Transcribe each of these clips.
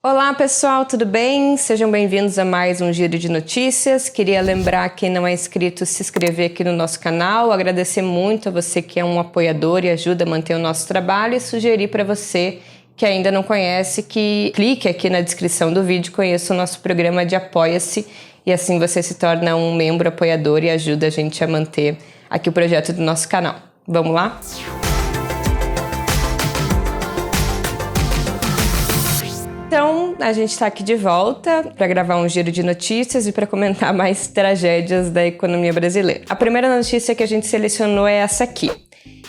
Olá pessoal, tudo bem? Sejam bem-vindos a mais um Giro de Notícias. Queria lembrar quem não é inscrito se inscrever aqui no nosso canal, agradecer muito a você que é um apoiador e ajuda a manter o nosso trabalho e sugerir para você que ainda não conhece que clique aqui na descrição do vídeo e conheça o nosso programa de Apoia-se e assim você se torna um membro apoiador e ajuda a gente a manter aqui o projeto do nosso canal. Vamos lá? Então, a gente está aqui de volta para gravar um giro de notícias e para comentar mais tragédias da economia brasileira. A primeira notícia que a gente selecionou é essa aqui.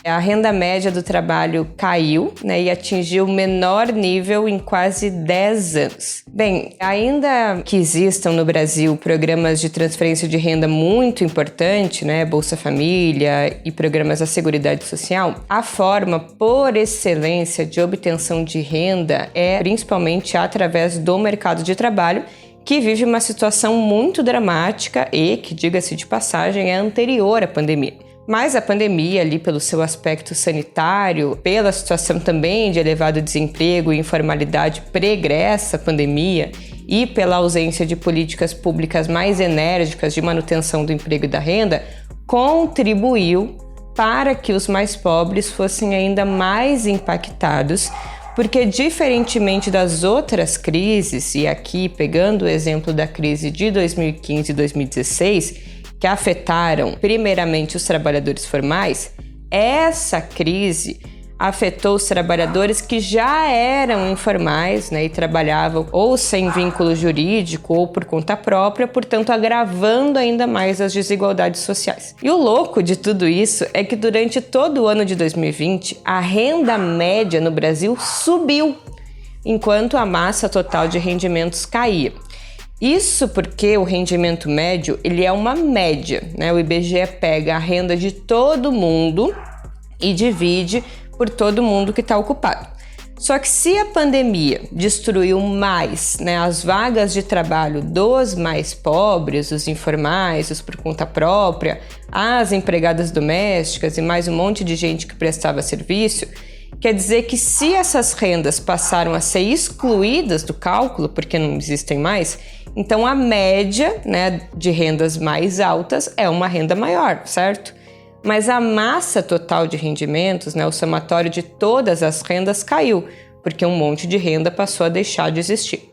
A renda média do trabalho caiu, e atingiu o menor nível em quase 10 anos. Bem, ainda que existam no Brasil programas de transferência de renda muito importante, Bolsa Família e programas da Seguridade Social, a forma por excelência de obtenção de renda é principalmente através do mercado de trabalho, que vive uma situação muito dramática e que, diga-se de passagem, é anterior à pandemia. Mas a pandemia, ali pelo seu aspecto sanitário, pela situação também de elevado desemprego e informalidade pregressa à pandemia e pela ausência de políticas públicas mais enérgicas de manutenção do emprego e da renda, contribuiu para que os mais pobres fossem ainda mais impactados, porque diferentemente das outras crises, e aqui pegando o exemplo da crise de 2015 e 2016, que afetaram primeiramente os trabalhadores formais, essa crise afetou os trabalhadores que já eram informais, e trabalhavam ou sem vínculo jurídico ou por conta própria, portanto agravando ainda mais as desigualdades sociais. E o louco de tudo isso é que durante todo o ano de 2020, a renda média no Brasil subiu, enquanto a massa total de rendimentos caía. Isso porque o rendimento médio, ele é uma média, O IBGE pega a renda de todo mundo e divide por todo mundo que está ocupado. Só que se a pandemia destruiu mais, as vagas de trabalho dos mais pobres, os informais, os por conta própria, as empregadas domésticas e mais um monte de gente que prestava serviço, quer dizer que se essas rendas passaram a ser excluídas do cálculo, porque não existem mais, então a média, de rendas mais altas é uma renda maior, certo? Mas a massa total de rendimentos, o somatório de todas as rendas caiu, porque um monte de renda passou a deixar de existir.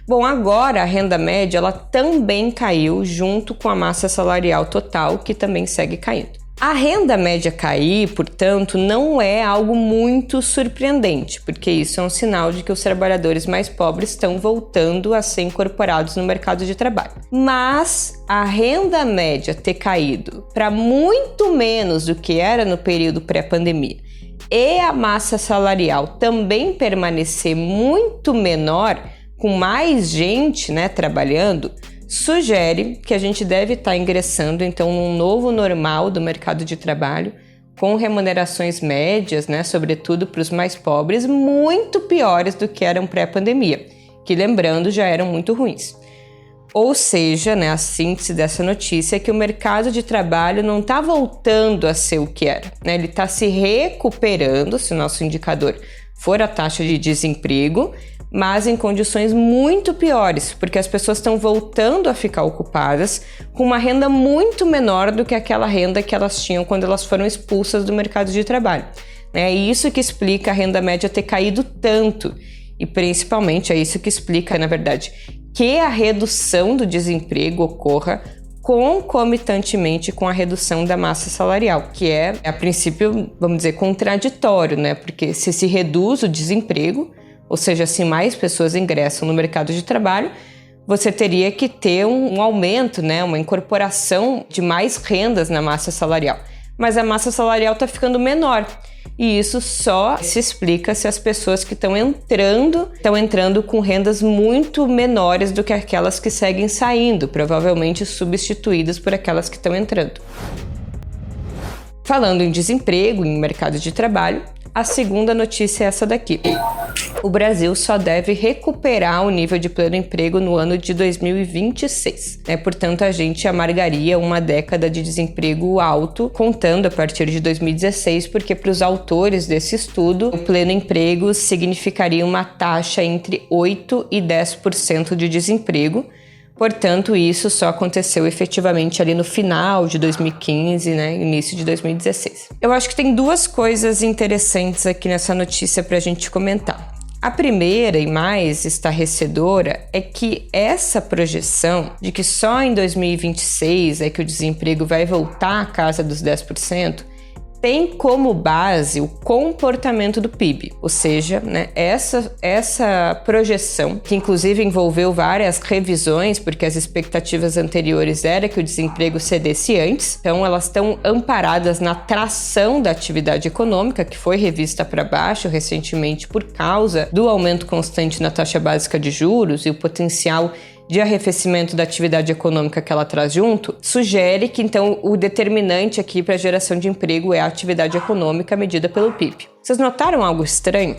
Bom, agora a renda média ela também caiu junto com a massa salarial total, que também segue caindo. A renda média cair, portanto, não é algo muito surpreendente, porque isso é um sinal de que os trabalhadores mais pobres estão voltando a ser incorporados no mercado de trabalho. Mas a renda média ter caído para muito menos do que era no período pré-pandemia e a massa salarial também permanecer muito menor, com mais gente, trabalhando, sugere que a gente deve estar ingressando, então, num novo normal do mercado de trabalho, com remunerações médias, sobretudo para os mais pobres, muito piores do que eram pré-pandemia, que, lembrando, já eram muito ruins. Ou seja, a síntese dessa notícia é que o mercado de trabalho não está voltando a ser o que era, Ele está se recuperando, se o nosso indicador for a taxa de desemprego, mas em condições muito piores, porque as pessoas estão voltando a ficar ocupadas com uma renda muito menor do que aquela renda que elas tinham quando elas foram expulsas do mercado de trabalho. É isso que explica a renda média ter caído tanto e principalmente é isso que explica, na verdade, que a redução do desemprego ocorra concomitantemente com a redução da massa salarial, que é, a princípio, vamos dizer, contraditório, Porque se reduz o desemprego, ou seja, se mais pessoas ingressam no mercado de trabalho, você teria que ter um aumento, uma incorporação de mais rendas na massa salarial. Mas a massa salarial está ficando menor. E isso só se explica se as pessoas que estão entrando com rendas muito menores do que aquelas que seguem saindo, provavelmente substituídas por aquelas que estão entrando. Falando em desemprego, em mercado de trabalho, A segunda notícia é essa daqui. O Brasil só deve recuperar o nível de pleno emprego no ano de 2026. Portanto, a gente amargaria uma década de desemprego alto, contando a partir de 2016, porque para os autores desse estudo, o pleno emprego significaria uma taxa entre 8% e 10% de desemprego. Portanto, isso só aconteceu efetivamente ali no final de 2015, início de 2016. Eu acho que tem duas coisas interessantes aqui nessa notícia para a gente comentar. A primeira e mais estarrecedora é que essa projeção de que só em 2026 é que o desemprego vai voltar à casa dos 10%, tem como base o comportamento do PIB, ou seja, essa projeção, que inclusive envolveu várias revisões, porque as expectativas anteriores era que o desemprego cedesse antes, então elas estão amparadas na tração da atividade econômica, que foi revista para baixo recentemente por causa do aumento constante na taxa básica de juros e o potencial de arrefecimento da atividade econômica que ela traz junto, sugere que, então, o determinante aqui para a geração de emprego é a atividade econômica medida pelo PIB. Vocês notaram algo estranho?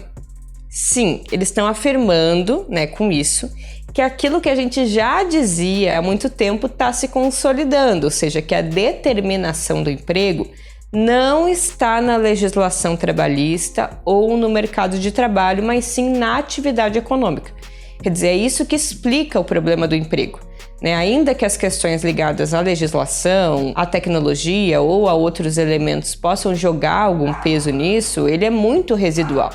Sim, eles estão afirmando, com isso, que aquilo que a gente já dizia há muito tempo está se consolidando, ou seja, que a determinação do emprego não está na legislação trabalhista ou no mercado de trabalho, mas sim na atividade econômica. Quer dizer, é isso que explica o problema do emprego. Ainda que as questões ligadas à legislação, à tecnologia ou a outros elementos possam jogar algum peso nisso, ele é muito residual.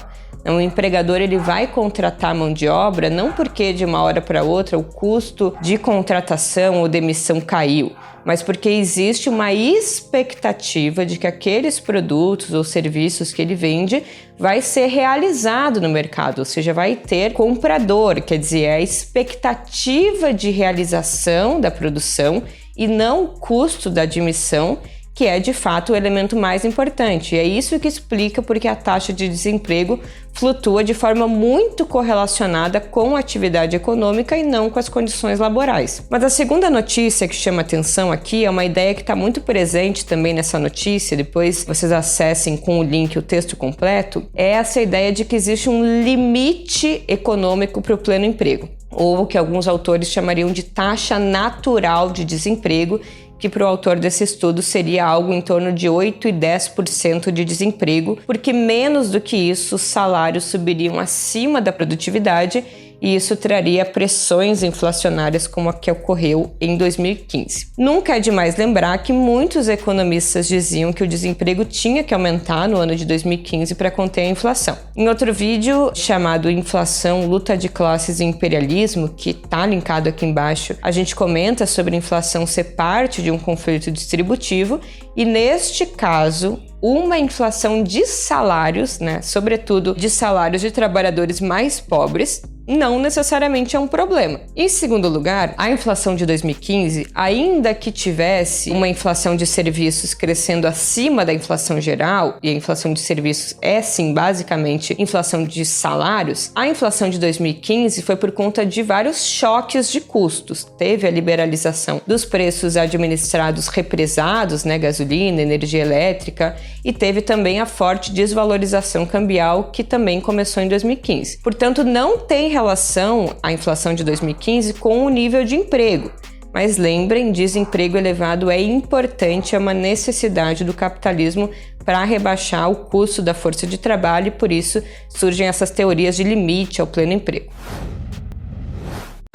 O empregador ele vai contratar mão de obra não porque de uma hora para outra o custo de contratação ou demissão caiu, mas porque existe uma expectativa de que aqueles produtos ou serviços que ele vende vai ser realizado no mercado, ou seja, vai ter comprador, quer dizer, é a expectativa de realização da produção e não o custo da admissão, que é de fato o elemento mais importante. E é isso que explica porque a taxa de desemprego flutua de forma muito correlacionada com a atividade econômica e não com as condições laborais. Mas a segunda notícia que chama atenção aqui é uma ideia que está muito presente também nessa notícia, depois vocês acessem com o link o texto completo, é essa ideia de que existe um limite econômico para o pleno emprego, ou o que alguns autores chamariam de taxa natural de desemprego, que para o autor desse estudo seria algo em torno de 8% e 10% de desemprego, porque menos do que isso os salários subiriam acima da produtividade e isso traria pressões inflacionárias como a que ocorreu em 2015. Nunca é demais lembrar que muitos economistas diziam que o desemprego tinha que aumentar no ano de 2015 para conter a inflação. Em outro vídeo chamado Inflação, Luta de Classes e Imperialismo, que está linkado aqui embaixo, a gente comenta sobre a inflação ser parte de um conflito distributivo e, neste caso, uma inflação de salários, sobretudo de salários de trabalhadores mais pobres, não necessariamente é um problema. Em segundo lugar, a inflação de 2015, ainda que tivesse uma inflação de serviços crescendo acima da inflação geral, e a inflação de serviços é sim basicamente inflação de salários, a inflação de 2015 foi por conta de vários choques de custos. Teve a liberalização dos preços administrados represados, gasolina, energia elétrica, e teve também a forte desvalorização cambial que também começou em 2015. Portanto, não tem relação à inflação de 2015 com o nível de emprego. Mas lembrem, desemprego elevado é importante, é uma necessidade do capitalismo para rebaixar o custo da força de trabalho e por isso surgem essas teorias de limite ao pleno emprego.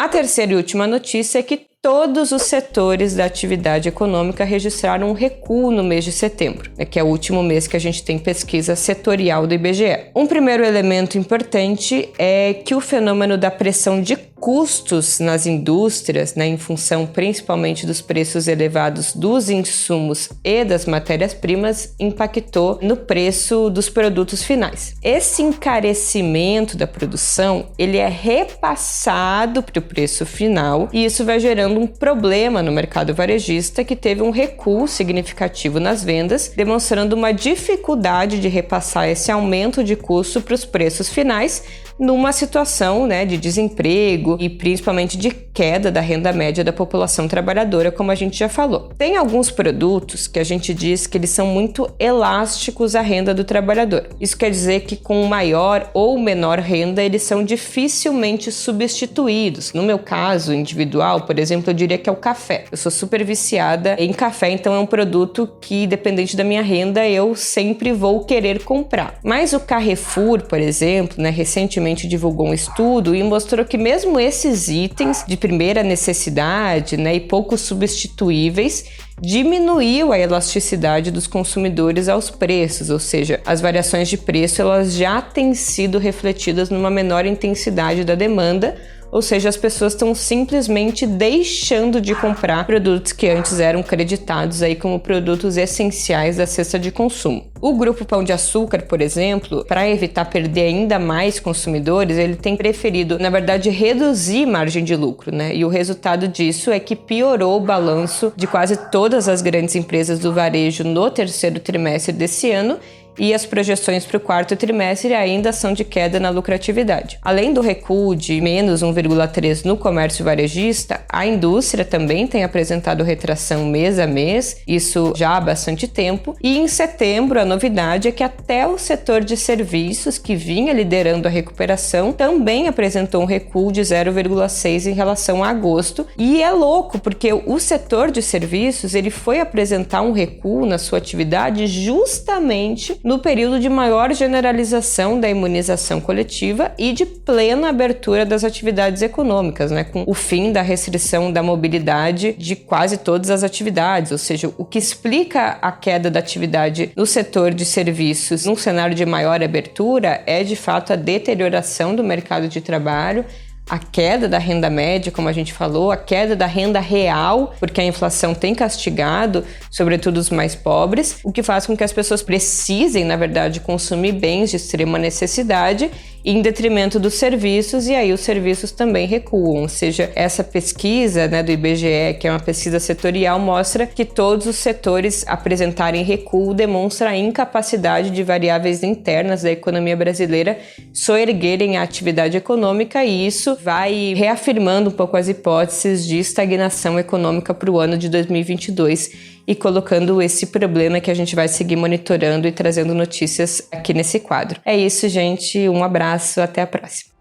A terceira e última notícia é que todos os setores da atividade econômica registraram um recuo no mês de setembro, que é o último mês que a gente tem pesquisa setorial do IBGE. Um primeiro elemento importante é que o fenômeno da pressão de custos nas indústrias, em função principalmente dos preços elevados dos insumos e das matérias-primas, impactou no preço dos produtos finais. Esse encarecimento da produção, ele é repassado para o preço final e isso vai gerando um problema no mercado varejista que teve um recuo significativo nas vendas, demonstrando uma dificuldade de repassar esse aumento de custo para os preços finais, numa situação, né, de desemprego e principalmente de queda da renda média da população trabalhadora, como a gente já falou. Tem alguns produtos que a gente diz que eles são muito elásticos à renda do trabalhador. Isso quer dizer que com maior ou menor renda, eles são dificilmente substituídos. No meu caso individual, por exemplo, eu diria que é o café. Eu sou super viciada em café, então é um produto que, dependente da minha renda, eu sempre vou querer comprar. Mas o Carrefour, por exemplo, né, recentemente divulgou um estudo e mostrou que mesmo esses itens de primeira necessidade, né, e pouco substituíveis, diminuiu a elasticidade dos consumidores aos preços, ou seja, as variações de preço elas já têm sido refletidas numa menor intensidade da demanda, ou seja, as pessoas estão simplesmente deixando de comprar produtos que antes eram creditados aí como produtos essenciais da cesta de consumo. O Grupo Pão de Açúcar, por exemplo, para evitar perder ainda mais consumidores, ele tem preferido, na verdade, reduzir margem de lucro, né? E o resultado disso é que piorou o balanço de quase todas as grandes empresas do varejo no terceiro trimestre desse ano, e as projeções para o quarto trimestre ainda são de queda na lucratividade. Além do recuo de menos 1,3% no comércio varejista, a indústria também tem apresentado retração mês a mês, isso já há bastante tempo, e em setembro a novidade é que até o setor de serviços, que vinha liderando a recuperação, também apresentou um recuo de 0,6% em relação a agosto, e é louco porque o setor de serviços ele foi apresentar um recuo na sua atividade justamente no período de maior generalização da imunização coletiva e de plena abertura das atividades econômicas, né, com o fim da restrição da mobilidade de quase todas as atividades, ou seja, o que explica a queda da atividade no setor de serviços num cenário de maior abertura é, de fato, a deterioração do mercado de trabalho, a queda da renda média, como a gente falou, a queda da renda real, porque a inflação tem castigado, sobretudo os mais pobres, o que faz com que as pessoas precisem, na verdade, consumir bens de extrema necessidade em detrimento dos serviços, e aí os serviços também recuam. Ou seja, essa pesquisa, né, do IBGE, que é uma pesquisa setorial, mostra que todos os setores apresentarem recuo demonstra a incapacidade de variáveis internas da economia brasileira soerguerem a atividade econômica, e isso vai reafirmando um pouco as hipóteses de estagnação econômica para o ano de 2022 e colocando esse problema que a gente vai seguir monitorando e trazendo notícias aqui nesse quadro. É isso, gente. Um abraço, até a próxima.